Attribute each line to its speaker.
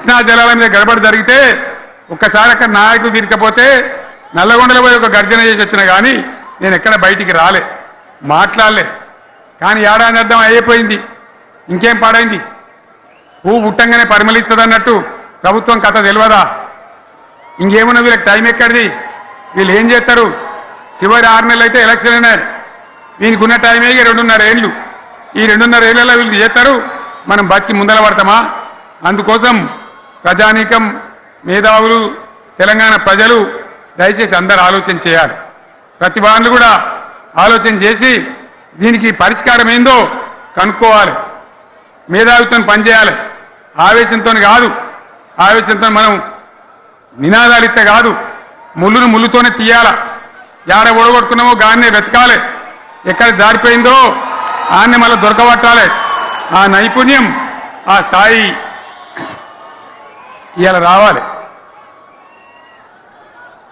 Speaker 1: కృష్ణా జలాల మీద గడబడి జరిగితే ఒక్కసారి అక్కడ నాయకులు తీరికపోతే నల్లగొండలో పోయి ఒక గర్జన చేసి వచ్చినా కానీ నేను ఎక్కడ బయటికి రాలే, మాట్లాడలే. కానీ ఏడాది అర్థం అయిపోయింది, ఇంకేం పాడైంది? పువ్వు పుట్టంగానే పరిమళిస్తుంది అన్నట్టు ప్రభుత్వం కథ తెలియదా? ఇంకేమన్నా వీళ్ళకి టైం ఎక్కడిది? వీళ్ళు ఏం చేస్తారు? చివరి 6 నెలలు అయితే ఎలక్షన్ అయినాయి. వీనికి ఉన్న టైమే 2.5 ఏళ్ళు. ఈ 2.5 ఏళ్ళలో వీళ్ళు చేస్తారు, మనం బతికి ముందర పడతామా? అందుకోసం ప్రజానీకం, మేధావులు, తెలంగాణ ప్రజలు దయచేసి అందరూ ఆలోచన చేయాలి. ప్రతి వాళ్ళు కూడా ఆలోచన చేసి దీనికి పరిష్కారం ఏందో కనుక్కోవాలి. మేధావితో పనిచేయాలి, ఆవేశంతో కాదు. ఆవేశంతో మనం నినాదాలు ఇస్తే కాదు, ముళ్ళును ముళ్ళుతోనే తీయాల. యాడ ఓడగొట్టుకున్నామో గాన్నే వెతకాలి, ఎక్కడ జారిపోయిందో ఆన్నే మళ్ళీ దొరకబట్టాలి. ఆ నైపుణ్యం, ఆ స్థాయి ఇవాళ రావాలి.